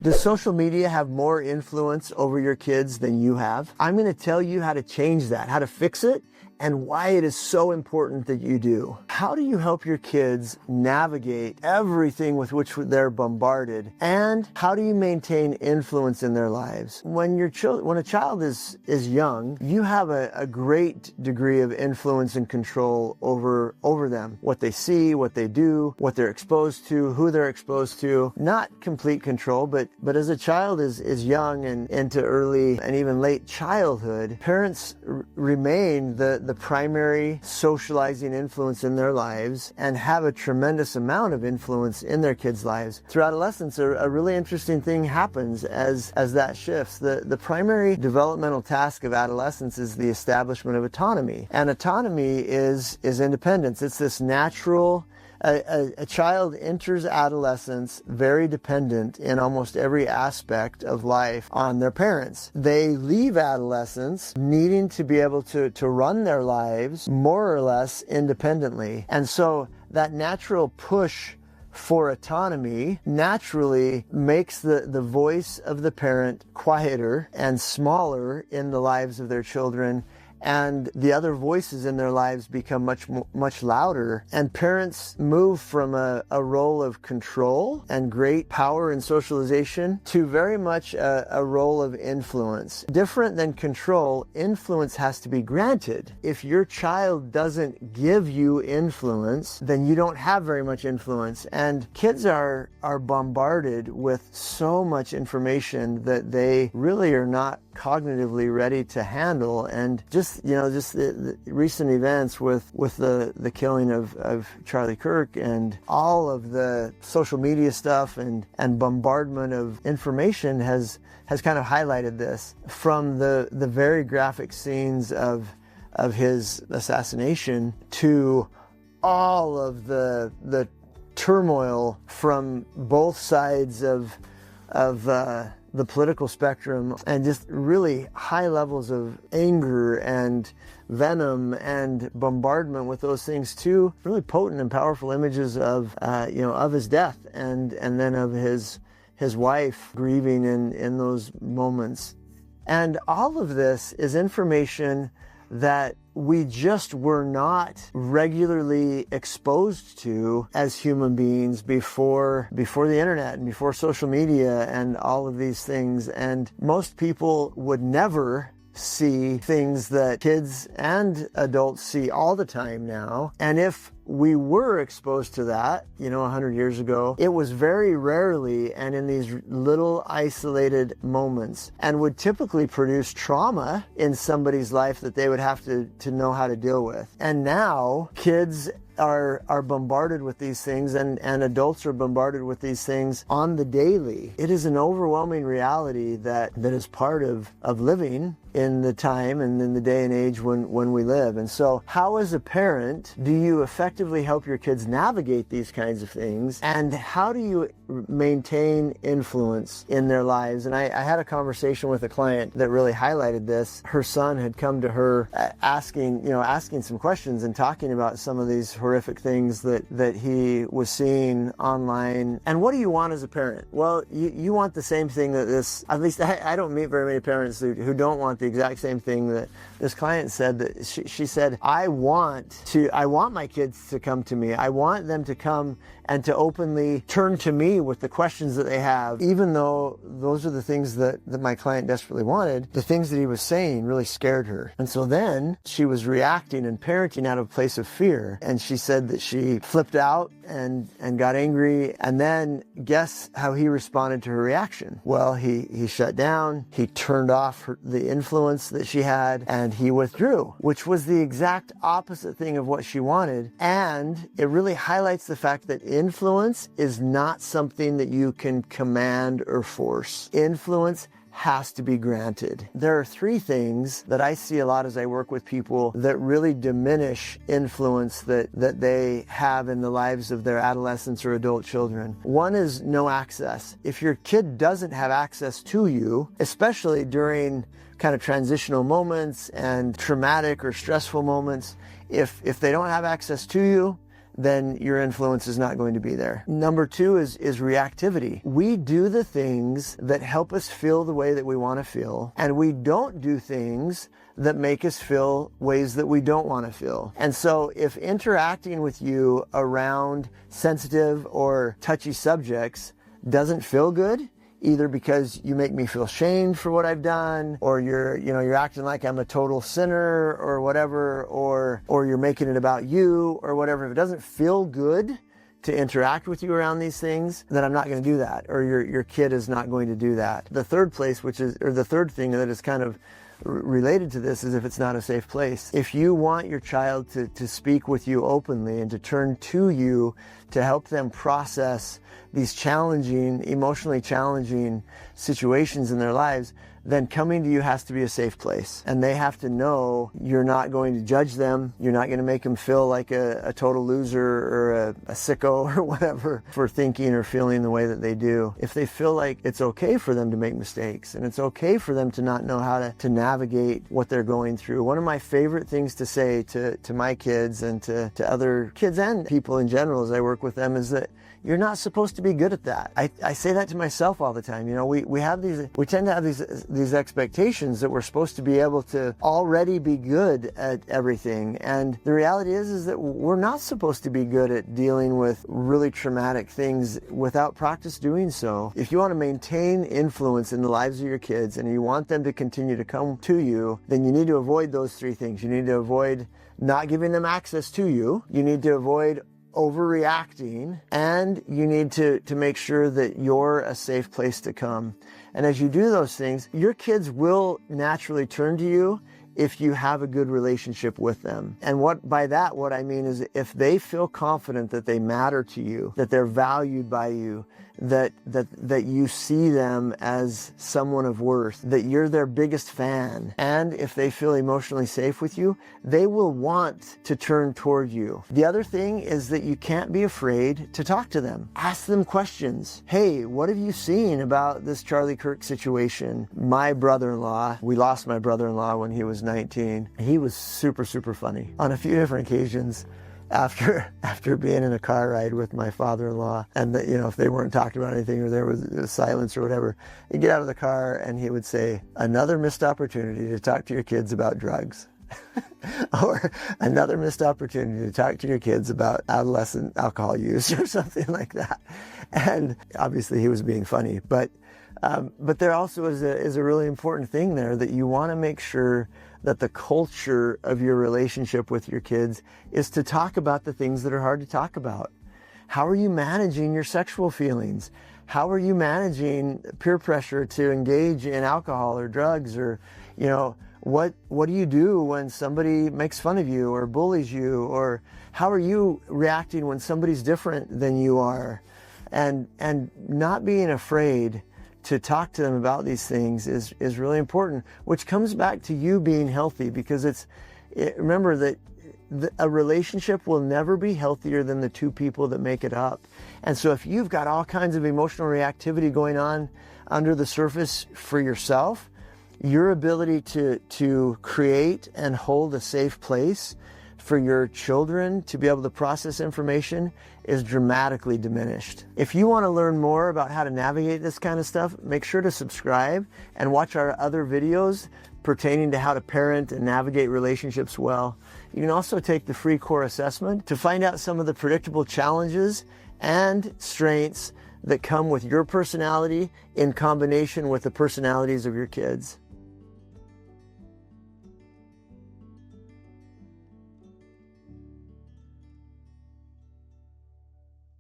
Does social media have more influence over your kids than you have? I'm going to tell you how to change that, how to fix it, and why it is so important that you do. How do you help your kids navigate everything with which they're bombarded? And how do you maintain influence in their lives? When a child is young, you have a great degree of influence and control over them. What they see, what they do, what they're exposed to, who they're exposed to. Not complete control, but as a child is young and into early and even late childhood, parents remain the primary socializing influence in their lives and have a tremendous amount of influence in their kids' lives. Through adolescence, a really interesting thing happens as that shifts. The primary developmental task of adolescence is the establishment of autonomy. And autonomy is independence. It's this natural. A child enters adolescence very dependent in almost every aspect of life on their parents. They leave adolescence needing to be able to run their lives more or less independently. And so that natural push for autonomy naturally makes the voice of the parent quieter and smaller in the lives of their children, and the other voices in their lives become much louder, and parents move from a role of control and great power and socialization to very much a role of influence. Different than control, influence has to be granted. If your child doesn't give you influence, then you don't have very much influence. And kids are bombarded with so much information that they really are not cognitively ready to handle. And just the recent events with the killing of Charlie Kirk and all of the social media stuff and bombardment of information has kind of highlighted this. From the very graphic scenes of his assassination to all of the turmoil from both sides of the political spectrum, and just really high levels of anger and venom and bombardment with those things, too. Really potent and powerful images of his death and then of his wife grieving in those moments. And all of this is information that we just were not regularly exposed to as human beings before the internet and before social media and all of these things. And most people would never see things that kids and adults see all the time now. And if we were exposed to that, 100 years ago, it was very rarely and in these little isolated moments, and would typically produce trauma in somebody's life that they would have to know how to deal with. And now kids are bombarded with these things, and adults are bombarded with these things on the daily. It is an overwhelming reality that is part of living in the time and in the day and age when we live. And so how, as a parent, do you effectively help your kids navigate these kinds of things, and how do you maintain influence in their lives? And I had a conversation with a client that really highlighted this. Her son had come to her asking some questions and talking about some of these horrific things that he was seeing online. And what do you want as a parent? Well, you want the same thing that this, at least I don't meet very many parents who don't want the exact same thing that this client said. That she said, I want my kids to come to me. I want them to come and to openly turn to me with the questions that they have, even though those are the things that my client desperately wanted. The things that he was saying really scared her. And so then she was reacting and parenting out of a place of fear. And she said that she flipped out and got angry. And then guess how he responded to her reaction? Well, he shut down, he turned off the influence that she had, and he withdrew, which was the exact opposite thing of what she wanted. And it really highlights the fact that influence is not something that you can command or force. Influence has to be granted. There are three things that I see a lot as I work with people that really diminish influence that they have in the lives of their adolescents or adult children. One is no access. If your kid doesn't have access to you, especially during kind of transitional moments and traumatic or stressful moments, if they don't have access to you, then your influence is not going to be there. Number two is reactivity. We do the things that help us feel the way that we want to feel, and we don't do things that make us feel ways that we don't want to feel. And so if interacting with you around sensitive or touchy subjects doesn't feel good, either because you make me feel shamed for what I've done, or you're acting like I'm a total sinner or whatever, or you're making it about you or whatever, if it doesn't feel good to interact with you around these things, then I'm not going to do that, or your kid is not going to do that. The third thing that is kind of related to this is if it's not a safe place. If you want your child to speak with you openly and to turn to you to help them process these emotionally challenging situations in their lives, then coming to you has to be a safe place. And they have to know you're not going to judge them. You're not going to make them feel like a total loser or a sicko or whatever for thinking or feeling the way that they do. If they feel like it's okay for them to make mistakes and it's okay for them to not know how to navigate what they're going through. One of my favorite things to say to my kids and to other kids and people in general as I work with them is that you're not supposed to be good at that. I say that to myself all the time. We tend to have these expectations that we're supposed to be able to already be good at everything. And the reality is that we're not supposed to be good at dealing with really traumatic things without practice doing so. If you want to maintain influence in the lives of your kids and you want them to continue to come to you, then you need to avoid those three things. You need to avoid not giving them access to you. You need to avoid overreacting, and you need to make sure that you're a safe place to come. And as you do those things, your kids will naturally turn to you if you have a good relationship with them. And what I mean is if they feel confident that they matter to you, that they're valued by you, that you see them as someone of worth, that you're their biggest fan, and if they feel emotionally safe with you, they will want to turn toward you. The other thing is that you can't be afraid to talk to them. Ask them questions. Hey, what have you seen about this Charlie Kirk situation? My brother-in-law, we lost my brother-in-law when he was 19. He was super, super funny. On a few different occasions, after being in a car ride with my father-in-law, and if they weren't talking about anything or there was silence or whatever, he'd get out of the car and he would say, another missed opportunity to talk to your kids about drugs. Or another missed opportunity to talk to your kids about adolescent alcohol use or something like that. And obviously he was being funny, but there also is a really important thing there, that you want to make sure that the culture of your relationship with your kids is to talk about the things that are hard to talk about. How are you managing your sexual feelings? How are you managing peer pressure to engage in alcohol or drugs? Or, what do you do when somebody makes fun of you or bullies you? Or how are you reacting when somebody's different than you are? And not being afraid to talk to them about these things is really important, which comes back to you being healthy, because remember that a relationship will never be healthier than the two people that make it up. And so if you've got all kinds of emotional reactivity going on under the surface for yourself, your ability to create and hold a safe place for your children to be able to process information is dramatically diminished. If you want to learn more about how to navigate this kind of stuff, make sure to subscribe and watch our other videos pertaining to how to parent and navigate relationships well. You can also take the free core assessment to find out some of the predictable challenges and strengths that come with your personality in combination with the personalities of your kids.